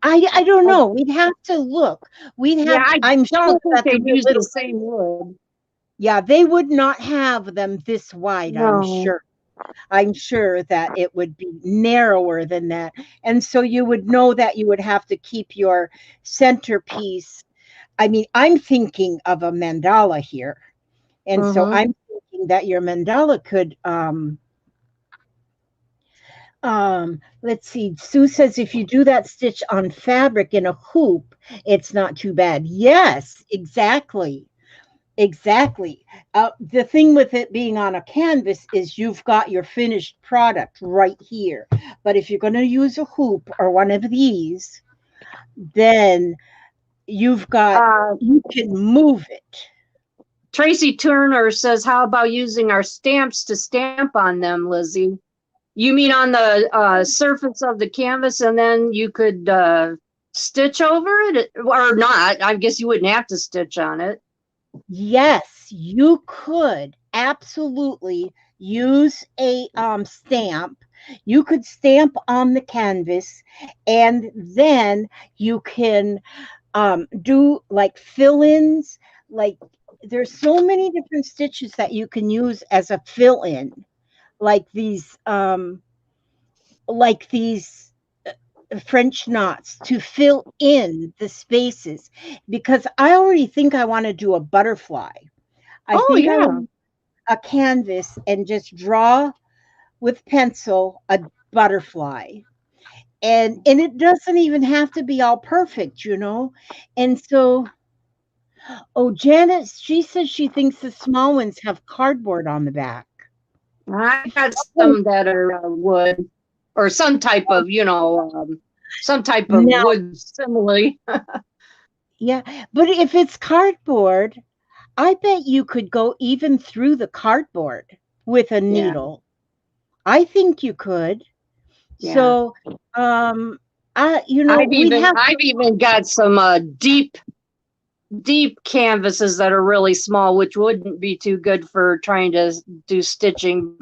I don't know. We'd have to look. Yeah, I I'm sure don't think that the they'd use the little, same wood. yeah, they would not have them this wide, I'm No. sure. I'm sure that it would be narrower than that. And so you would know that you would have to keep your centerpiece. I mean, I'm thinking of a mandala here. And so Mm-hmm. I'm thinking that your mandala could let's see. Sue says if you do that stitch on fabric in a hoop, it's not too bad. Yes, exactly. Exactly. The thing with it being on a canvas is you've got your finished product right here. But if you're going to use a hoop or one of these, then Uh, you can move it. Tracy Turner says, how about using our stamps to stamp on them, Lizzie? You mean on the surface of the canvas and then you could stitch over it or not? I guess you wouldn't have to stitch on it. Yes, you could absolutely use a stamp. You could stamp on the canvas, and then you can do like fill-ins. Like there's so many different stitches that you can use as a fill-in, like these French knots to fill in the spaces. Because I already think I want to do a butterfly. I Oh, think I yeah. want a canvas and just draw with pencil a butterfly. And it doesn't even have to be all perfect, you know. And so Oh, Janet, she says she thinks the small ones have cardboard on the back. I got Oh, some that are wood or some type of, some type of now, wood simile. yeah, but if it's cardboard, I bet you could go even through the cardboard with a Yeah, needle. I think you could. yeah. So, we'd have I've even got some deep canvases that are really small, which wouldn't be too good for trying to do stitching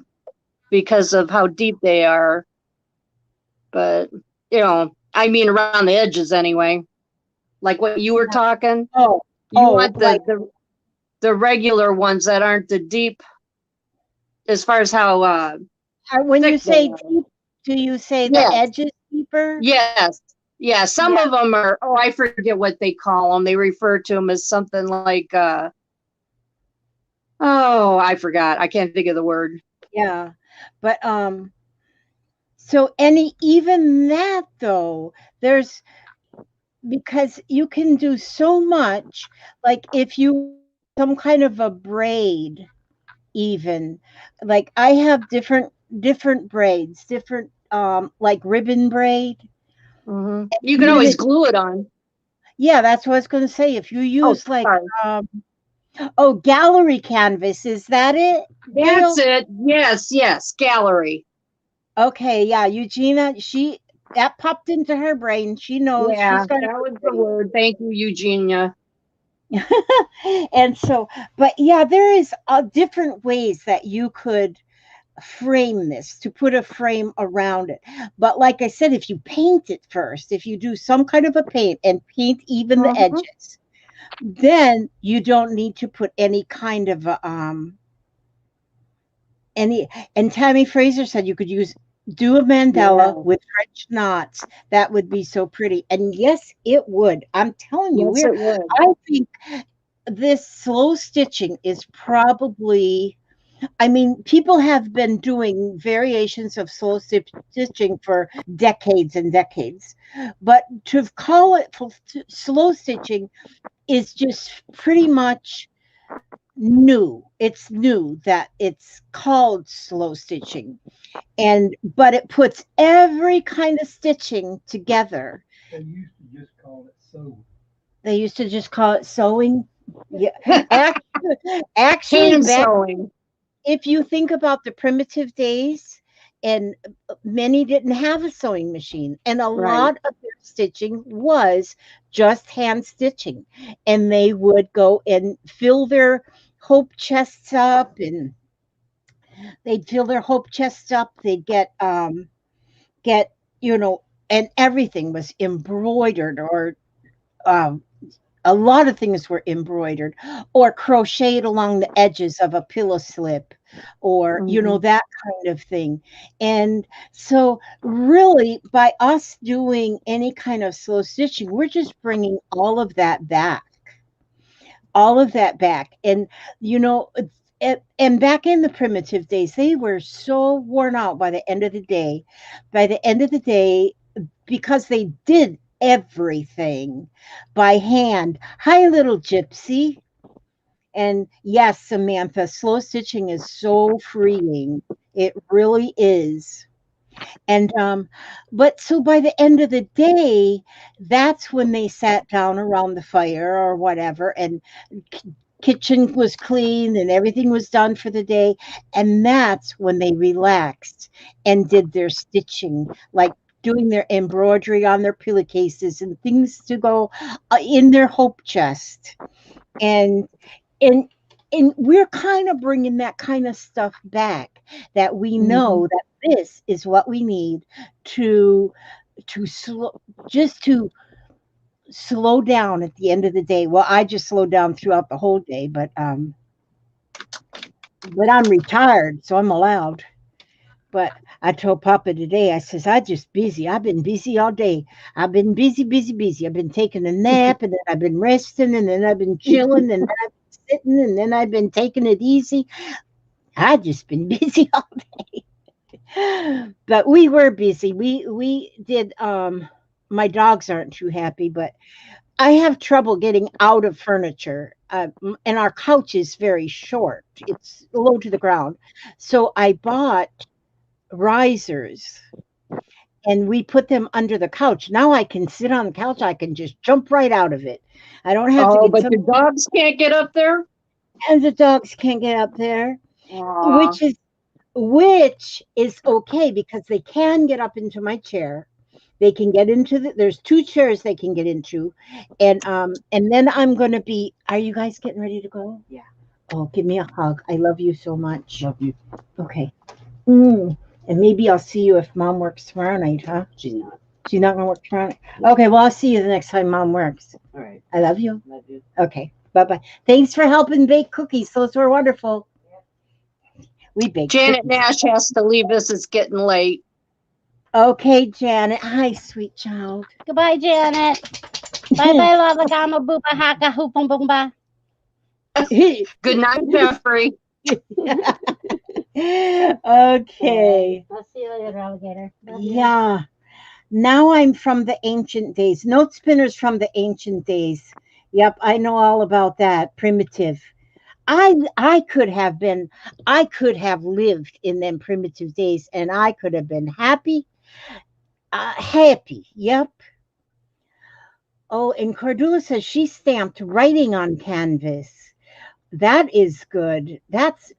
because of how deep they are. But I mean around the edges anyway. Like what you were talking. oh, You oh, want like the regular ones that aren't the deep as far as how when you thick they say are. deep, do you say the Yes. edges deeper? Yes. Yeah. Some Yeah. of them are, oh, I forget what they call them. They refer to them as something like, oh, I forgot. I can't think of the word. Yeah. But so any even that though, there's because you can do so much, like if you some kind of a braid even, like I have different braids, different like ribbon braid. You can Even always if glue it on. yeah, that's what I was going to say. If you Oh, use like sorry. um oh, gallery canvas, is that it, That's Gail? it. Yes. Yes. Gallery. Okay, yeah, Eugenia, she that popped into her brain. She knows Yeah. she's got a That good was the brain. word. Thank you, Eugenia. And so, but yeah, there is different ways that you could frame this to put a frame around it. But like I said, if you paint it first, if you do some kind of a paint and paint even the Mhm. edges, then you don't need to put any kind of a, any. And Tammy Fraser said you could do a mandala Yeah. with French knots. That would be so pretty. And yes, it would. I'm telling you, Yes, it would. I think this slow stitching is probably, I mean, people have been doing variations of stitching for decades and decades, but to call it slow stitching is just pretty much new. It's new that it's called slow stitching, and but it puts every kind of stitching together. They used to just call it sew. They used to just call it sewing. Yeah, actually, Hand back sewing. if you think about the primitive days, and many didn't have a sewing machine, and a Right. lot of their stitching was just hand stitching, and they would go and fill their hope chests up, and they'd fill their hope chests up. They'd get you know, and everything was embroidered or um, a lot of things were embroidered or crocheted along the edges of a pillow slip or Mhm. that kind of thing. And so really by us doing any kind of slow stitching, we're just bringing all of that back. And and back in the primitive days, they were so worn out by the end of the day. By the end of the day, because they did everything by hand. Hi, little gypsy. And yes, Samantha, slow stitching is so freeing. It really is. And but so by the end of the day, that's when they sat down around the fire or whatever, and kitchen was clean and everything was done for the day. And that's when they relaxed and did their stitching, like doing their embroidery on their pillowcases and things to go in their hope chest. And and and we're kind of bringing that kind of stuff back, that we Mhm. know that this is what we need to slow, just to slow down at the end of the day. Well, I just slow down throughout the whole day, but I'm retired, so I'm allowed. But I told Papa today, I says, I just busy. I've been busy all day. I've been busy, busy, busy. I've been taking a nap, and then I've been resting, and then I've been chilling, and then I've been sitting, and then I've been taking it easy. I just been busy all day. But we were busy. We did my dogs aren't too happy, but I have trouble getting out of furniture, and our couch is very short. It's low to the ground. So I bought risers and we put them under the couch. Now I can sit on the couch. I can just jump right out of it. I don't have to Oh, get but some, the dogs can't get up there? and the dogs can't get up there, Aw. which is okay because they can get up into my chair. They can get into there's two chairs they can get into. And then I'm gonna be, are you guys getting ready to go? Yeah. Oh, give me a hug. I love you so much. Love you. Okay. And maybe I'll see you if Mom works tomorrow night, huh? She's not. She's not gonna work tomorrow night. Okay, well I'll see you the next time Mom works. All right. I love you. Love you. Okay. Bye-bye. Thanks for helping bake cookies. Those were wonderful. We baked Janet cookies. Nash has to leave us. It's getting late. Okay, Janet. Hi, sweet child. Goodbye, Janet. Bye bye, Lava Gama Boopa Haka Hoopum Boomba. Good night, Jeffrey. Okay. I'll see you later, alligator. Love you. Yeah. Now I'm from the ancient days. Note spinners from the ancient days. Yep, I know all about that. Primitive. I could have lived in them primitive days, and I could have been happy. Happy. Yep. Oh, and Cordula says she stamped writing on canvas. That is good. That's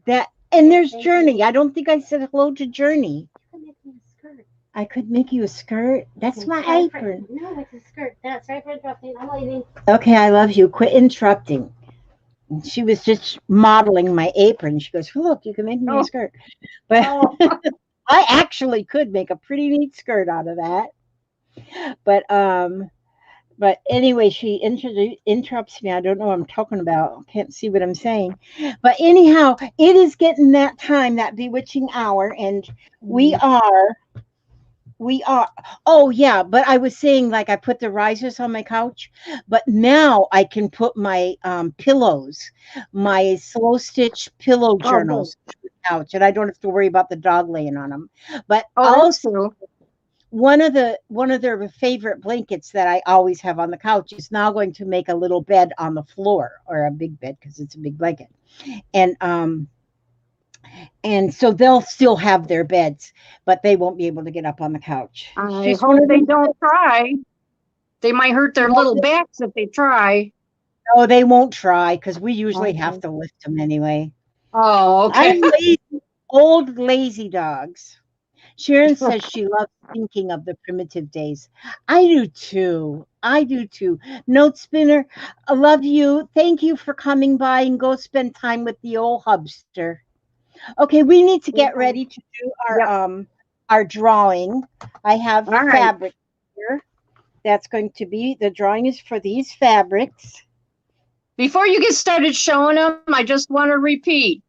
that. And there's Thank Journey. I don't think I said hello to Journey. You can make me a skirt. I could make you a skirt. That's my Sorry for- apron. No, it's a skirt. Sorry for interrupting. I'm leaving. Okay, I love you. Quit interrupting. She was just modeling my apron. She goes, "Look, you can make me Oh. a skirt." But Oh. I actually could make a pretty neat skirt out of that. But anyway, she interrupts me. I don't know what I'm talking about. Can't see what I'm saying. But anyhow, it is getting that time, that bewitching hour, and we are. Oh yeah, but I was saying, like, I put the risers on my couch, but now I can put my pillows, my slow stitch pillow Oh, journals on the couch, and I don't have to worry about the dog laying on them. But Oh, that's also, true. one of their favorite blankets that I always have on the couch is now going to make a little bed on the floor, or a big bed because it's a big blanket. And so they'll still have their beds, but they won't be able to get up on the couch. It's I just one hope of they those- don't try. They might hurt their little backs if they try. No, they won't try because we usually have Okay. to lift them anyway. Oh, okay. I'm lazy, old lazy dogs. Sharon says she loves thinking of the primitive days. I do too. I do too. Note spinner, I love you. Thank you for coming by, and go spend time with the old hubster. Okay, we need to get ready to do our drawing. I have All right. fabric here. That's going to be, the drawing is for these fabrics. Before you get started showing them, I just want to repeat.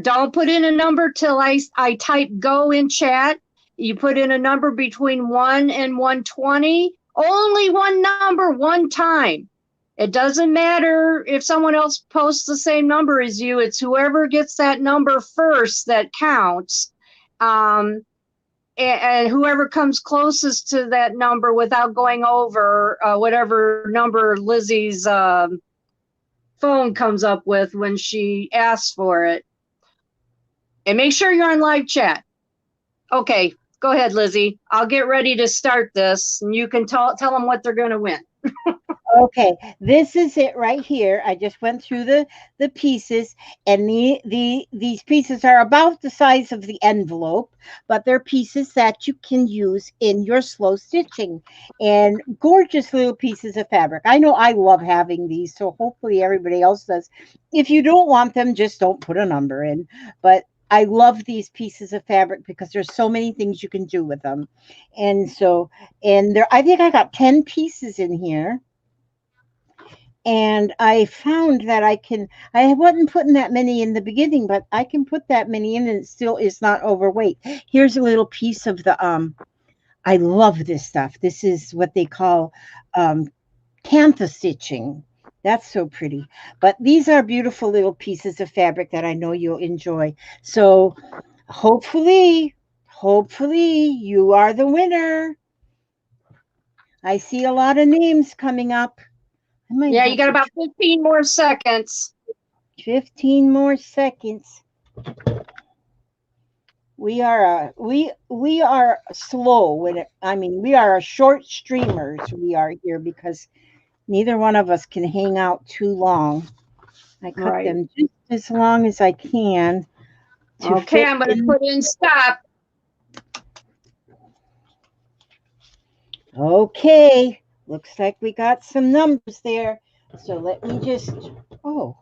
Don't put in a number till I type go in chat. You put in a number between 1 and 120. Only one number, one time. It doesn't matter if someone else posts the same number as you. It's whoever gets that number first that counts. And whoever comes closest to that number without going over whatever number Lizzie's phone comes up with when she asks for it. And make sure you're on live chat. Okay, go ahead, Lizzie. I'll get ready to start this, and you can tell them what they're going to win. Okay, this is it right here. I just went through the pieces, and these pieces are about the size of the envelope, but they're pieces that you can use in your slow stitching, and gorgeous little pieces of fabric. I know I love having these, so hopefully everybody else does. If you don't want them, just don't put a number in, but I love these pieces of fabric because there's so many things you can do with them. And so, I think I got 10 pieces in here. And I found that I wasn't putting that many in the beginning, but I can put that many in and it still is not overweight. Here's a little piece of the, I love this stuff. This is what they call cantha stitching. That's so pretty. But these are beautiful little pieces of fabric that I know you'll enjoy. So hopefully you are the winner. I see a lot of names coming up. I might Yeah, have you got to about 15 more seconds. 15 more seconds. We are we are slow when it, I mean, we are short streamers. We are here because neither one of us can hang out too long. I cut Right. them just as long as I can to Okay, fit I'm going to in. put in stop. Okay, looks like we got some numbers there. So let me just, oh,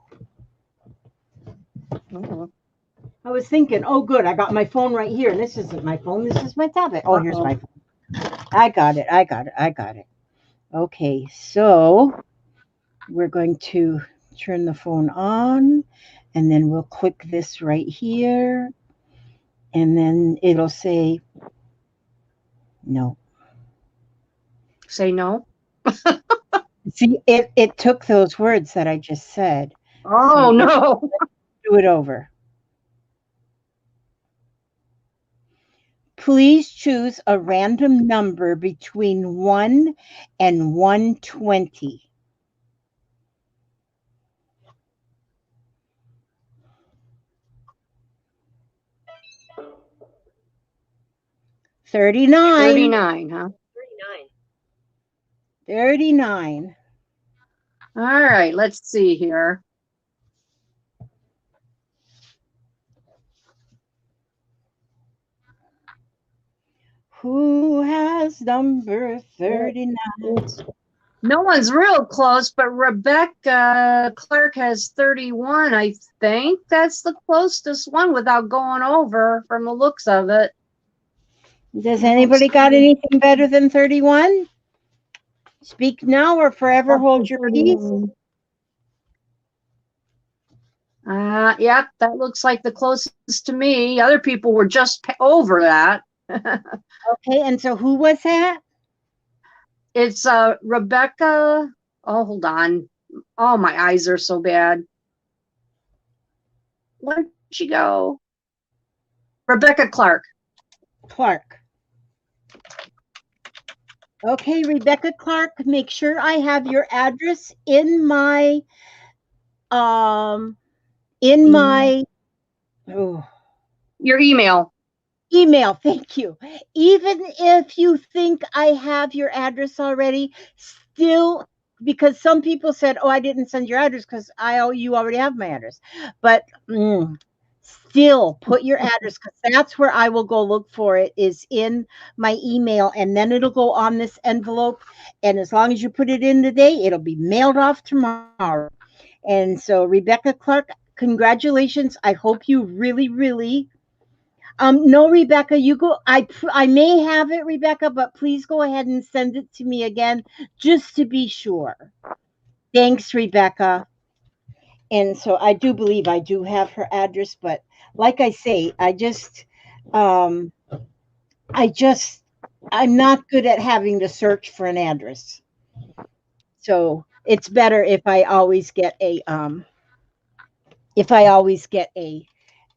I was thinking, oh, good, I got my phone right here. And this isn't my phone, this is my tablet. Oh, here's my phone. I got it. Okay, so we're going to turn the phone on, and then we'll click this right here, and then it'll say no. Say no. See, it took those words that I just said. Oh, So no. do it over. Please choose a random number between 1 and 120. $39. 39, huh? 39. All right, let's see here. Who has number 39? No one's real close, but Rebecca Clark has 31. I think that's the closest one without going over from the looks of it. Does anybody got anything better than 31? Speak now or forever hold your peace. Yep, that looks like the closest to me. Other people were just over that. Okay, and so who was that? It's Rebecca. Oh, hold on. Oh, my eyes are so bad. Where'd she go? Rebecca Clark. Clark. Okay, Rebecca Clark, make sure I have your address in my oh, Your email. email. Thank you. Even if you think I have your address already, still, because some people said, "Oh, I didn't send your address because you already have my address," but still put your address, because that's where I will go look for it, is in my email, and then it'll go on this envelope, and as long as you put it in today, it'll be mailed off tomorrow. And so, Rebecca Clark, congratulations. I hope you really, really no, Rebecca, you go. I may have it, Rebecca, but please go ahead and send it to me again, just to be sure. Thanks, Rebecca. And so I do believe I do have her address, but like I say, um, I'm not good at having to search for an address. So it's better if I always get a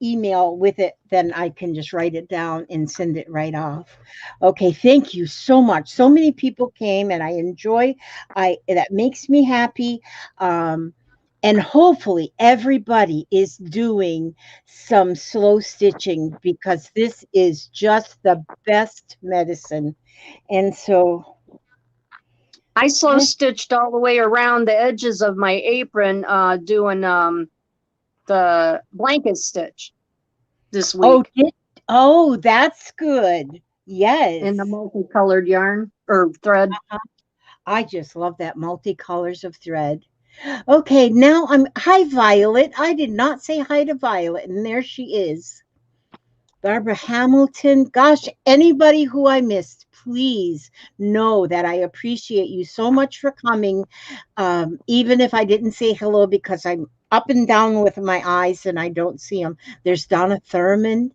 email with it, then I can just write it down and send it right off. Okay, thank you so much. So many people came, and I enjoy. That makes me happy. And hopefully everybody is doing some slow stitching, because this is just the best medicine. And so I slow stitched all the way around the edges of my apron, doing the blanket stitch this week. Oh, that's good. Yes. In the multicolored yarn or thread. I just love that multicolors of thread. Okay, now hi, Violet. I did not say hi to Violet, and there she is. Barbara Hamilton. Gosh, anybody who I missed, please know that I appreciate you so much for coming. Even if I didn't say hello, because I'm up and down with my eyes and I don't see them. There's Donna Thurman.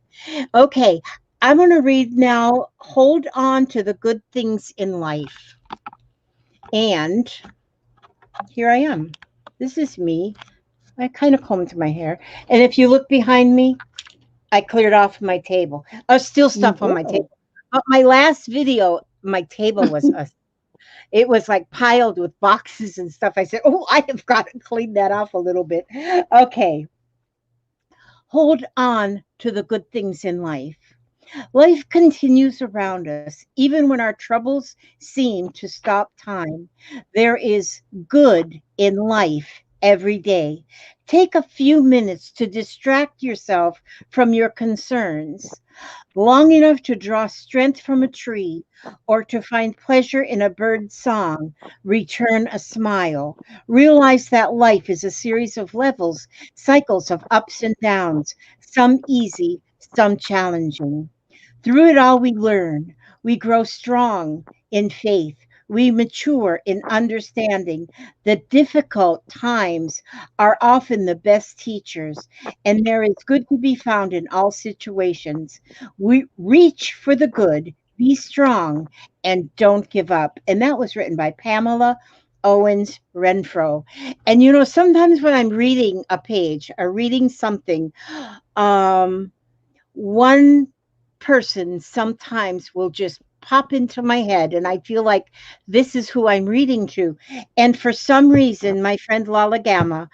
Okay, I'm going to read now. Hold on to the good things in life. And here I am. This is me. I kind of combed my hair. And if you look behind me, I cleared off my table. Still stuff on my table. But my last video, my table was it was like piled with boxes and stuff. I said, oh, I have got to clean that off a little bit. Okay. Hold on to the good things in life. Life continues around us, even when our troubles seem to stop time. There is good in life every day. Take a few minutes to distract yourself from your concerns long enough to draw strength from a tree or to find pleasure in a bird's song, return a smile. Realize that life is a series of levels, cycles of ups and downs, some easy, some challenging. Through it all, we learn. We grow strong in faith. We mature in understanding. The difficult times are often the best teachers, and there is good to be found in all situations. We reach for the good, be strong, and don't give up. And that was written by Pamela Owens Renfro. And sometimes when I'm reading a page or reading something, one person sometimes will just pop into my head and I feel like this is who I'm reading to. And for some reason, my friend Lala Gamma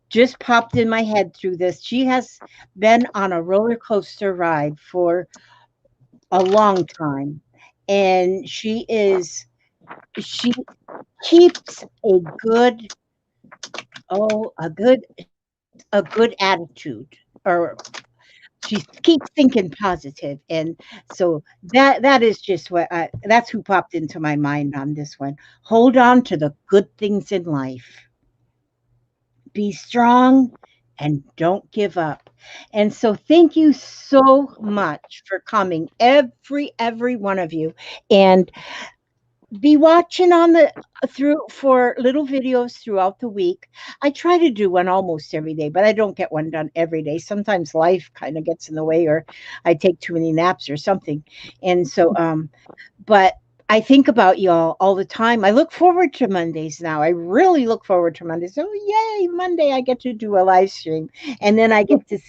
just popped in my head through this. She has been on a roller coaster ride for a long time. And she keeps a good attitude, or she keeps thinking positive. And so that is just that's who popped into my mind on this one. Hold on to the good things in life. Be strong and don't give up. And so thank you so much for coming, every one of you. And be watching on the through for little videos throughout the week. I try to do one almost every day, but I don't get one done every day. Sometimes life kind of gets in the way, or I take too many naps or something. And so but I think about y'all all the time. I look forward to Mondays now. I really look forward to Mondays. Oh yay, Monday I get to do a live stream, and then I get to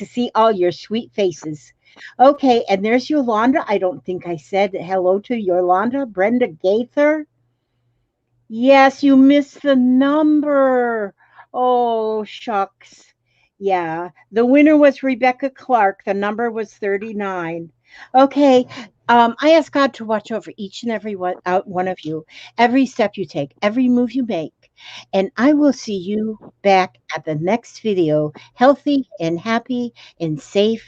see all your sweet faces. Okay, and there's Yolanda. I don't think I said hello to Yolanda. Brenda Gaither. Yes, you missed the number. Oh, shucks. Yeah, the winner was Rebecca Clark. The number was 39. Okay, I ask God to watch over each and every one of you, every step you take, every move you make. And I will see you back at the next video, healthy and happy and safe,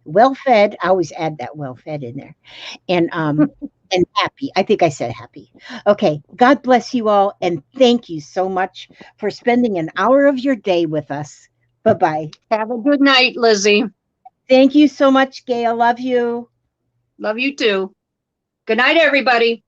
well fed. I always add that well fed in there. And happy. I think I said happy. Okay. God bless you all. And thank you so much for spending an hour of your day with us. Bye-bye. Have a good night, Lizzie. Thank you so much, Gail. Love you. Love you too. Good night, everybody.